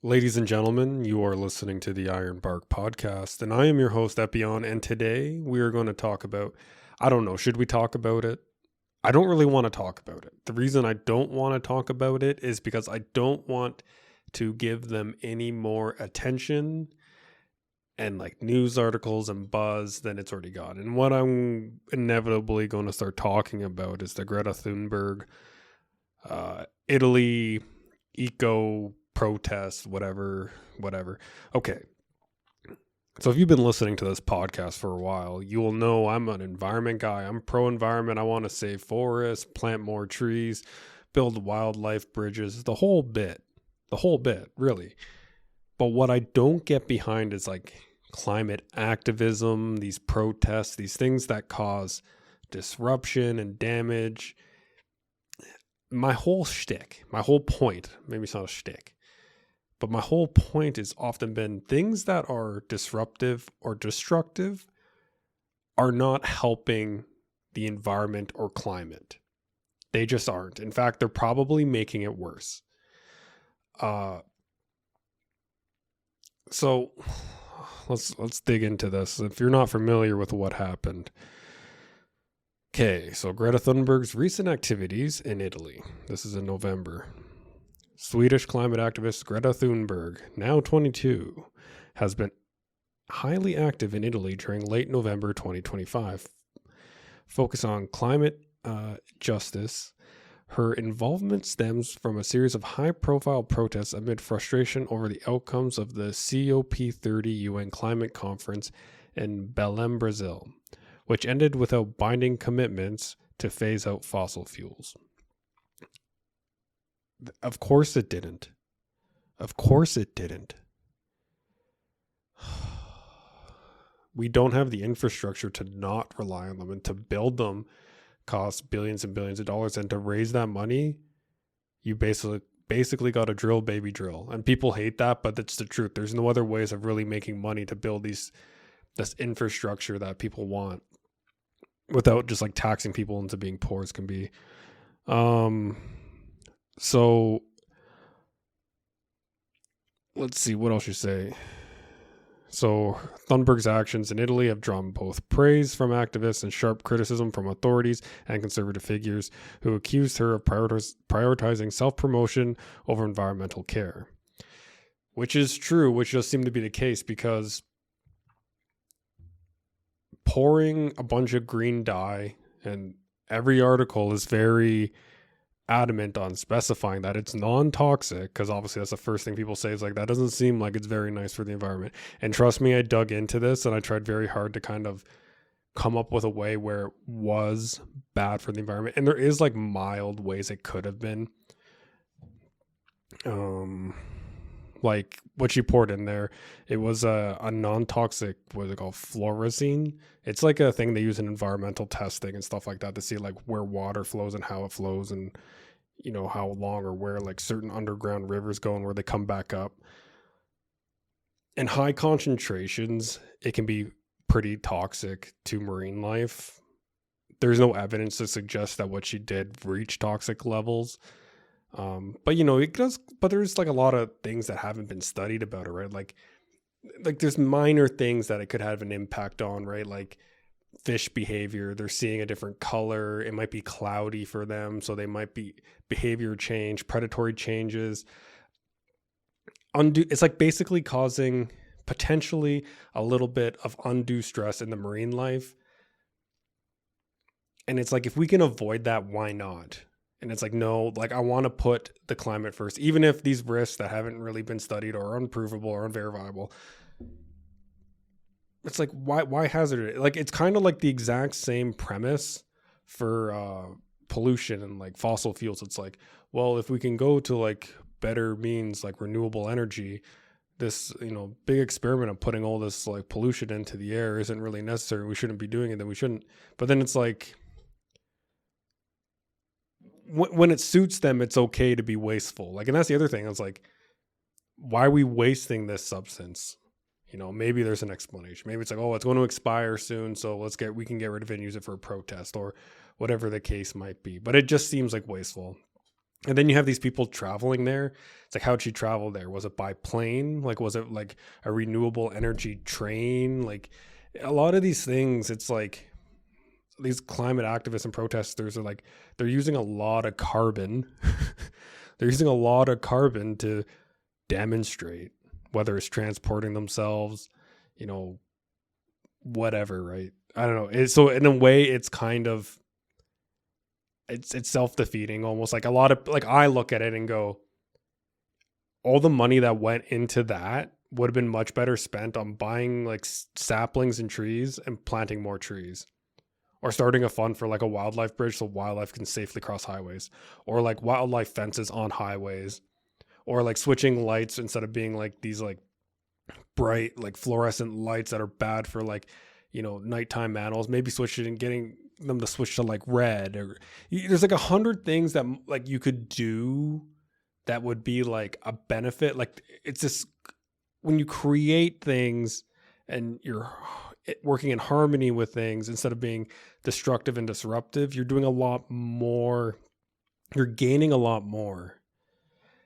Ladies and gentlemen, you are listening to the Iron Bark Podcast, and I am your host, Epion, and today we are going to talk about, I don't know, should we talk about it? I don't really want to talk about it. The reason I don't want to talk about it is because I don't want to give them any more attention and like news articles and buzz than it's already got. And what I'm inevitably going to start talking about is the Greta Thunberg, Italy, eco protest, whatever. Okay. So if you've been listening to this podcast for a while, you will know I'm an environment guy. I'm pro-environment. I want to save forests, plant more trees, build wildlife bridges, the whole bit, really. But what I don't get behind is like climate activism, these protests, these things that cause disruption and damage. My whole shtick, my whole point, maybe it's not a shtick, but my whole point has often been things that are disruptive or destructive are not helping the environment or climate. They just aren't. In fact, they're probably making it worse. So let's dig into this. If you're not familiar with what happened. Okay, so Greta Thunberg's recent activities in Italy. This is in November. Swedish climate activist Greta Thunberg, now 22, has been highly active in Italy during late November 2025. Focus on climate justice. Her involvement stems from a series of high-profile protests amid frustration over the outcomes of the COP30 UN climate conference in Belém, Brazil, which ended without binding commitments to phase out fossil fuels. Of course it didn't. We don't have the infrastructure to not rely on them, and to build them costs billions and billions of dollars, and to raise that money, you basically got to drill, baby, drill. And people hate that, but it's the truth. There's no other ways of really making money to build this infrastructure that people want without just like taxing people into being poor as can be. So let's see, what else you say? So Thunberg's actions in Italy have drawn both praise from activists and sharp criticism from authorities and conservative figures who accused her of prioritizing self-promotion over environmental care. Which is true, which does seem to be the case, because pouring a bunch of green dye, and every article is very adamant on specifying that it's non-toxic, because obviously that's the first thing people say is like, that doesn't seem like it's very nice for the environment. And trust me, I dug into this and I tried very hard to kind of come up with a way where it was bad for the environment, and there is like mild ways it could have been. Like what she poured in there, it was a non-toxic, what is it called, fluorescein. It's like a thing they use in environmental testing and stuff like that to see like where water flows and how it flows, and you know how long or where like certain underground rivers go and where they come back up. In high concentrations, it can be pretty toxic to marine life. There's no evidence to suggest that what she did reached toxic levels. But you know, it does, but there's like a lot of things that haven't been studied about it, right? Like there's minor things that it could have an impact on, right? Like fish behavior, they're seeing a different color. It might be cloudy for them, so they might be behavior change, predatory changes. It's like basically causing potentially a little bit of undue stress in the marine life. And it's like, if we can avoid that, why not? And it's like, no, like I want to put the climate first, even if these risks that haven't really been studied or are unprovable or unverifiable. It's like, why hazard it? Like, it's kind of like the exact same premise for pollution and like fossil fuels. It's like, well, if we can go to like better means like renewable energy, this, you know, big experiment of putting all this like pollution into the air isn't really necessary. We shouldn't be doing it. Then we shouldn't. But then it's like, when it suits them, it's okay to be wasteful. Like, and that's the other thing. I was like, why are we wasting this substance? You know, maybe there's an explanation. Maybe it's like, oh, it's going to expire soon, so we can get rid of it and use it for a protest or whatever the case might be. But it just seems like wasteful. And then you have these people traveling there. It's like, how'd she travel there? Was it by plane? Like, was it like a renewable energy train? Like, a lot of these things, it's like these climate activists and protesters are like, they're using a lot of carbon. They're using a lot of carbon to demonstrate, whether it's transporting themselves, you know, whatever, right? I don't know. So in a way, it's kind of, it's self-defeating almost. Like a lot of, like, I look at it and go, all the money that went into that would have been much better spent on buying like saplings and trees and planting more trees, or starting a fund for like a wildlife bridge so wildlife can safely cross highways, or like wildlife fences on highways, or like switching lights instead of being like these like bright like fluorescent lights that are bad for like, you know, nighttime animals. Maybe switch it and getting them to switch to like red, or there's like 100 things that like you could do that would be like a benefit. Like, it's just, when you create things and you're working in harmony with things instead of being destructive and disruptive, you're doing a lot more, you're gaining a lot more.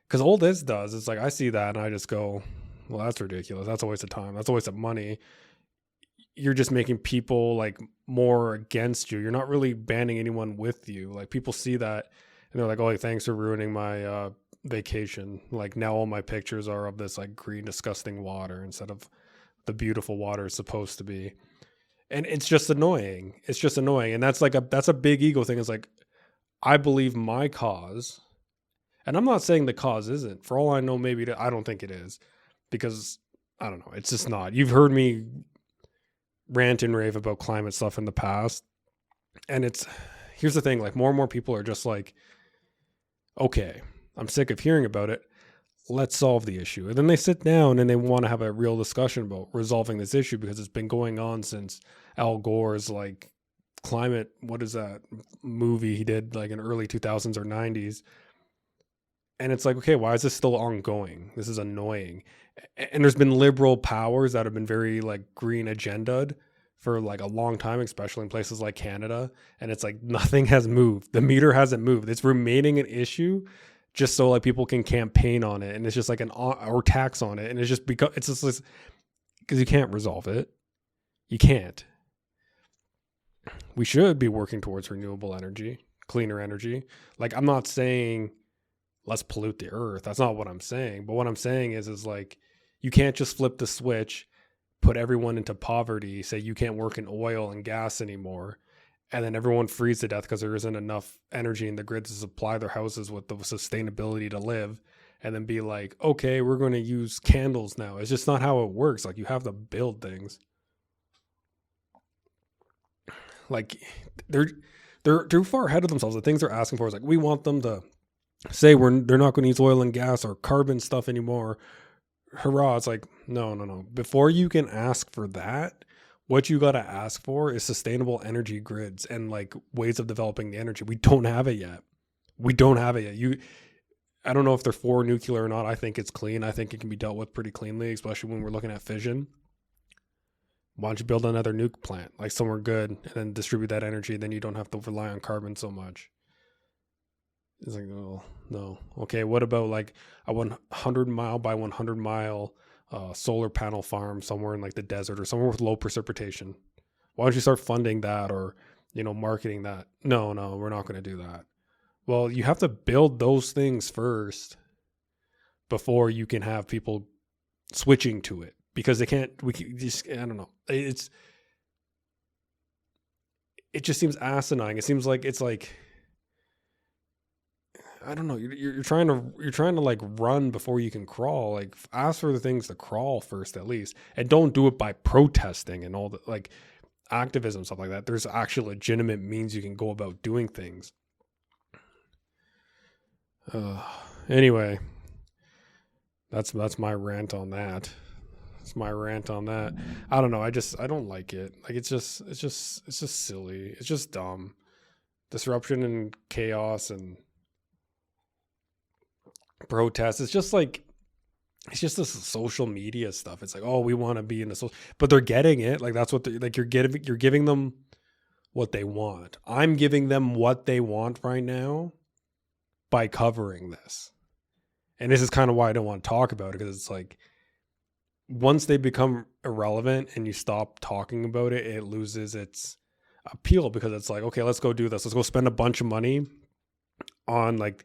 Because all this does is like, I see that and I just go, well, that's ridiculous. That's a waste of time. That's a waste of money. You're just making people like more against you. You're not really banding anyone with you. Like, people see that and they're like, oh, thanks for ruining my vacation. Like, now all my pictures are of this like green, disgusting water instead of the beautiful water is supposed to be. And it's just annoying. It's just annoying. And that's like that's a big ego thing. It's like, I believe my cause, and I'm not saying the cause isn't. For all I know, maybe I don't think it is, because I don't know. It's just not. You've heard me rant and rave about climate stuff in the past. And here's the thing, like, more and more people are just like, okay, I'm sick of hearing about it. Let's solve the issue. And then they sit down and they want to have a real discussion about resolving this issue, because it's been going on since Al Gore's like climate, what is that movie he did like in early 2000s or 90s. And it's like, okay, why is this still ongoing? This is annoying. And there's been liberal powers that have been very like green agenda'd for like a long time, especially in places like Canada. And it's like, nothing has moved. The meter hasn't moved. It's remaining an issue just so like people can campaign on it. And it's just like or tax on it. And it's just because you can't resolve it. You can't. We should be working towards renewable energy, cleaner energy. Like, I'm not saying let's pollute the earth. That's not what I'm saying. But what I'm saying is like, you can't just flip the switch, put everyone into poverty, say you can't work in oil and gas anymore, and then everyone freeze to death because there isn't enough energy in the grid to supply their houses with the sustainability to live, and then be like, okay, we're going to use candles now. It's just not how it works. Like, you have to build things. Like, they're too far ahead of themselves. The things they're asking for is like, we want them to say they're not going to use oil and gas or carbon stuff anymore. Hurrah. It's like, no. Before you can ask for that, what you got to ask for is sustainable energy grids and like ways of developing the energy. We don't have it yet. I don't know if they're for nuclear or not. I think it's clean. I think it can be dealt with pretty cleanly, especially when we're looking at fission. Why don't you build another nuke plant, like somewhere good, and then distribute that energy? Then you don't have to rely on carbon so much. It's like, oh, no. Okay, what about like a 100 mile by 100 mile solar panel farm somewhere in like the desert or somewhere with low precipitation? Why don't you start funding that, or, you know, marketing that? No, we're not going to do that. Well, you have to build those things first before you can have people switching to it, because I don't know. It just seems asinine. It seems like it's like, I don't know. You're trying to like run before you can crawl. Like, ask for the things to crawl first, at least, and don't do it by protesting and all the like activism, stuff like that. There's actual legitimate means you can go about doing things. Anyway, that's my rant on that. It's my rant on that. I don't know. I don't like it. Like, it's just silly. It's just dumb. Disruption and chaos and protest. It's just this social media stuff. It's like, oh, we want to be in the social, but they're getting it. Like, that's what you're giving them what they want. I'm giving them what they want right now. by covering this. And this is kind of why I don't want to talk about it, because it's like, once they become irrelevant and you stop talking about it, it loses its appeal, because it's like, okay, let's go do this. Let's go spend a bunch of money on like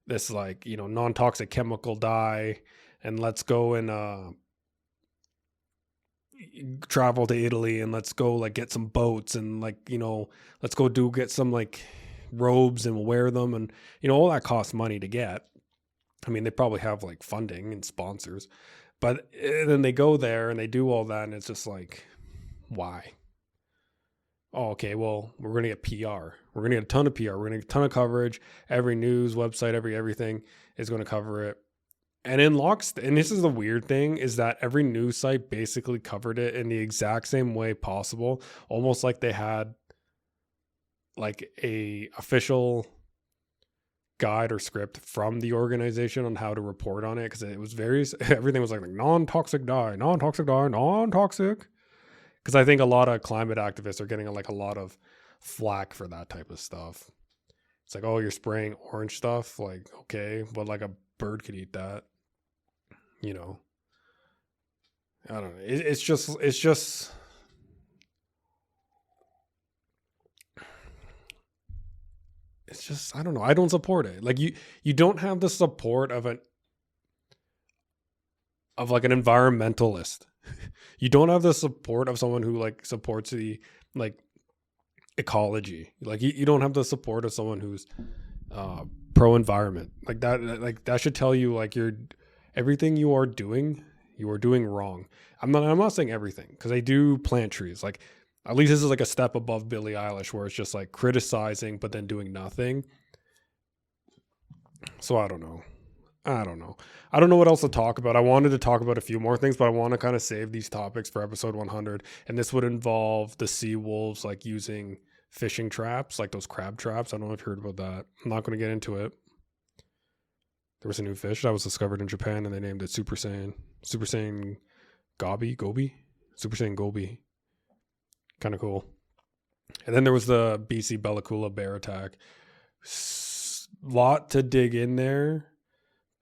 this, like, you know, non-toxic chemical dye, and let's go and travel to Italy, and let's go like get some boats, and like, you know, let's go get some like robes and we'll wear them, and you know, all that costs money to get. I mean, they probably have like funding and sponsors, but then they go there and they do all that, and it's just like, why? Oh, okay, well, we're going to get PR. We're going to get a ton of PR. We're going to get a ton of coverage. Every news website, everything is going to cover it. And and this is the weird thing, is that every news site basically covered it in the exact same way possible, almost like they had like a official guide or script from the organization on how to report on it, because it was everything was like non-toxic dye, non-toxic dye, non-toxic. Because I think a lot of climate activists are getting like a lot of flack for that type of stuff. It's like, oh, you're spraying orange stuff, like, okay, but like a bird could eat that, you know. I don't know. It's just I don't know. I don't support it. Like, you don't have the support of like an environmentalist. You don't have the support of someone who like supports the like ecology. Like, you don't have the support of someone who's pro environment. Like that should tell you like everything you are doing wrong. I'm not saying everything, because they do plant trees. Like, at least this is like a step above Billie Eilish, where it's just like criticizing but then doing nothing. So I don't know. I don't know what else to talk about. I wanted to talk about a few more things, but I want to kind of save these topics for episode 100. And this would involve the sea wolves like using fishing traps, like those crab traps. I don't know if you've heard about that. I'm not going to get into it. There was a new fish that was discovered in Japan, and they named it Super Saiyan Gobi. Super Saiyan Gobi. Kind of cool. And then there was the BC Bellacula bear attack. Lot to dig in there,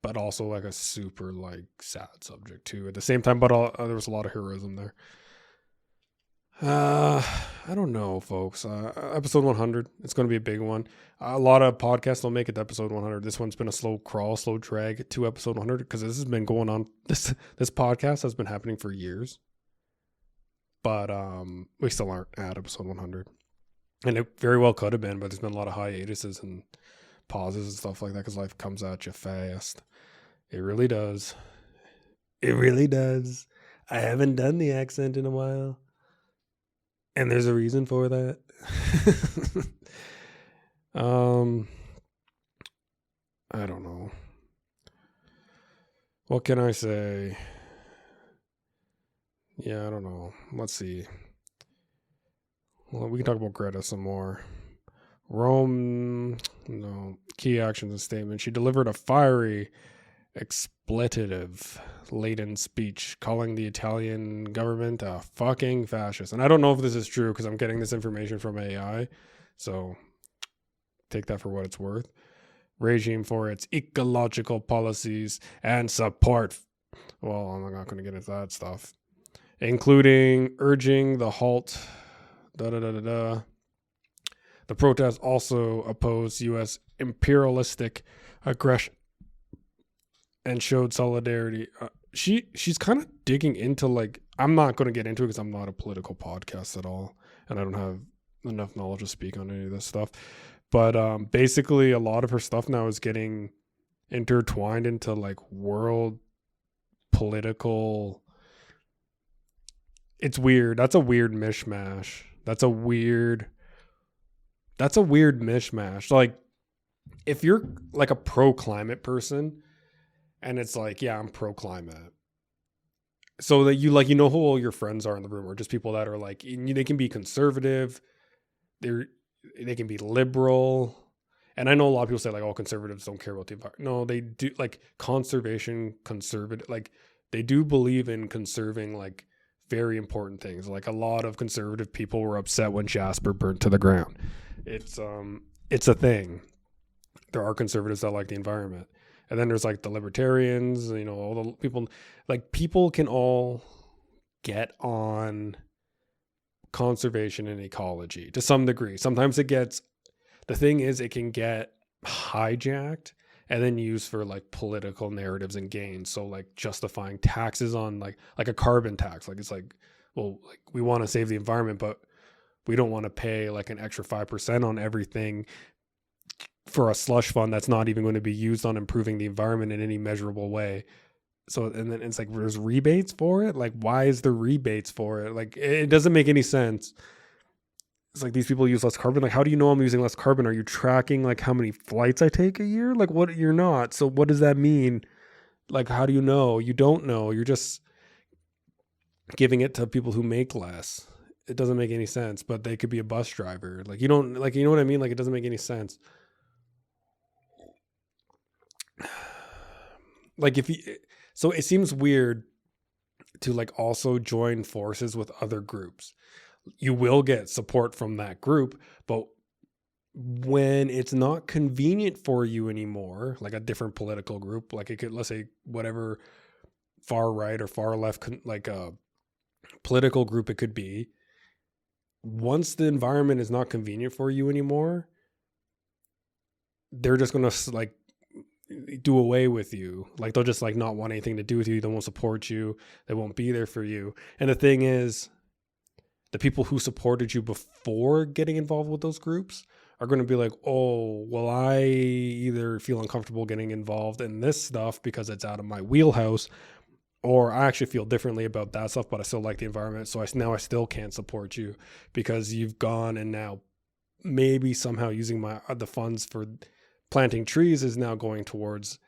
but also like a super like sad subject too at the same time. But there was a lot of heroism there. I don't know, folks. Episode 100, it's going to be a big one. A lot of podcasts don't make it to episode 100. This one's been a slow crawl, slow drag to episode 100, because this has been going on. This podcast has been happening for years, but we still aren't at episode 100, and it very well could have been. But there's been a lot of hiatuses and pauses and stuff like that, because life comes at you fast. It really does. It really does. I haven't done the accent in a while, and there's a reason for that. I don't know. What can I say? Yeah, I don't know. Let's see. Well, we can talk about Greta some more. Rome, no. Key actions and statements. She delivered a fiery, expletive-laden speech calling the Italian government a fucking fascist. And I don't know if this is true, because I'm getting this information from AI. So take that for what it's worth. Regime for its ecological policies and support. Well, I'm not going to get into that stuff. Including urging the halt. The protests also opposed U.S. imperialistic aggression and showed solidarity. She's kind of digging into, like, I'm not going to get into it because I'm not a political podcast at all, and I don't have enough knowledge to speak on any of this stuff. But basically, a lot of her stuff now is getting intertwined into like world political. It's weird. That's a weird mishmash. That's a weird mishmash. Like, if you're like a pro-climate person, and it's like, yeah, I'm pro-climate, so that you like, you know who all your friends are in the room, or just people that are like, they can be conservative, they can be liberal. And I know a lot of people say like, oh, conservatives don't care about the environment. No, they do. Like, conservative, like, they do believe in conserving like very important things. Like, a lot of conservative people were upset when Jasper burnt to the ground. It's a thing. there are conservatives that like the environment. And then there's like the libertarians, you know, all the people, like people can all get on conservation and ecology to some degree. Sometimes the thing is it can get hijacked and then used for like political narratives and gains. So like justifying taxes on like a carbon tax. Like it's like, well, like we want to save the environment, but we don't want to pay like an extra 5% on everything for a slush fund that's not even going to be used on improving the environment in any measurable way. So, and then it's like, there's rebates for it. Like, why is there rebates for it? Like, it doesn't make any sense. It's like these people use less carbon. Like, how do you know I'm using less carbon? Are you tracking like how many flights I take a year? Like, what? You're not. So what does that mean? Like, how do you know? You don't know. You're just giving it to people who make less. It doesn't make any sense, but they could be a bus driver. Like, you don't, like, you know what I mean? Like, it doesn't make any sense. Like so it seems weird to like also join forces with other groups. You will get support from that group, but when it's not convenient for you anymore, like a different political group, like it could, let's say whatever far right or far left, like a political group it could be, once the environment is not convenient for you anymore, they're just going to like do away with you. Like they'll just like not want anything to do with you. They won't support you. They won't be there for you. And the thing is, the people who supported you before getting involved with those groups are going to be like, oh, well, I either feel uncomfortable getting involved in this stuff because it's out of my wheelhouse, or I actually feel differently about that stuff, but I still like the environment. So now I still can't support you because you've gone and now maybe somehow using the funds for planting trees is now going towards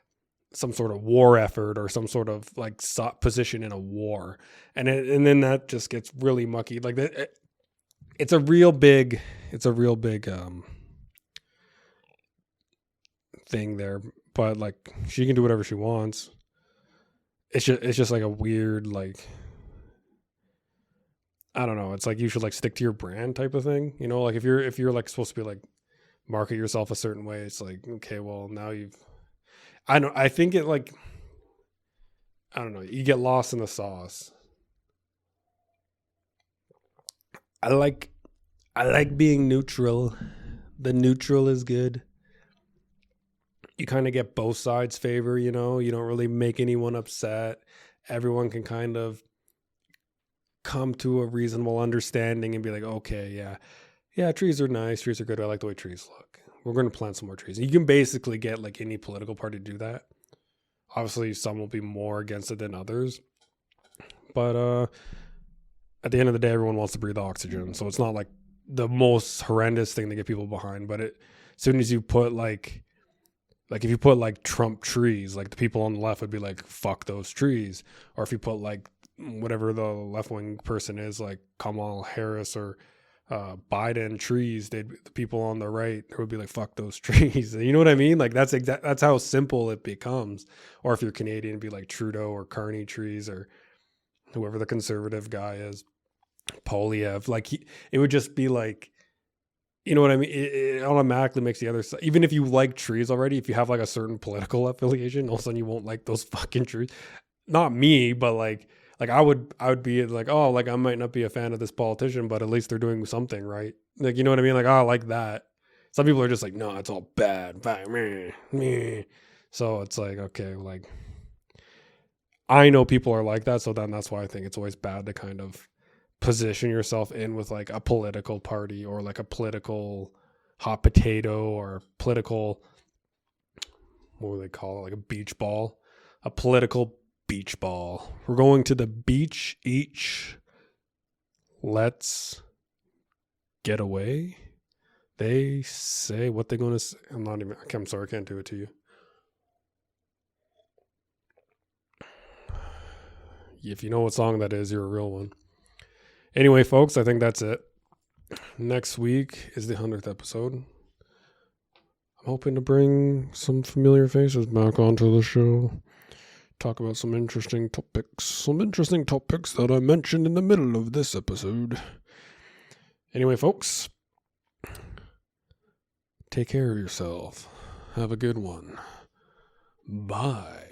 some sort of war effort or some sort of like position in a war. And then that just gets really mucky. Like it's a real big thing there, but like she can do whatever she wants. It's just like a weird, like, I don't know. It's like you should like stick to your brand type of thing. You know, like if you're like supposed to be like market yourself a certain way, it's like, okay, well now I think it like, I don't know, you get lost in the sauce. I like being neutral. The neutral is good. You kind of get both sides favor, you know, you don't really make anyone upset. Everyone can kind of come to a reasonable understanding and be like, okay, yeah, trees are nice. Trees are good. I like the way trees look. We're going to plant some more trees. You can basically get like any political party to do that. Obviously, some will be more against it than others. But at the end of the day, everyone wants to breathe oxygen. So it's not like the most horrendous thing to get people behind. But as soon as you put like if you put like Trump trees, like the people on the left would be like, fuck those trees. Or if you put like whatever the left-wing person is, like Kamala Harris or Biden trees, the people on the right would be like, fuck those trees. You know what I mean? Like that's how simple it becomes. Or if you're Canadian, it'd be like Trudeau or Carney trees or whoever the conservative guy is, Polyev. Like it would just be like, you know what I mean? It automatically makes the other side, even if you like trees already, if you have like a certain political affiliation, all of a sudden you won't like those fucking trees. Not me, but like I would be like, oh, like I might not be a fan of this politician, but at least they're doing something right. Like, you know what I mean? Like, oh, I like that. Some people are just like, no, it's all bad. Meh. So it's like, okay, like I know people are like that. So then that's why I think it's always bad to kind of position yourself in with like a political party or like a political hot potato or political, what would they call it? Like a beach ball, a political beach ball. We're going to the beach each. Let's get away. They say what they're going to say. I'm sorry, I can't do it to you. If you know what song that is, you're a real one. Anyway, folks, I think that's it. Next week is the 100th episode. I'm hoping to bring some familiar faces back onto the show. Talk about some interesting topics that I mentioned in the middle of this episode. Anyway, folks, take care of yourself. Have a good one. Bye.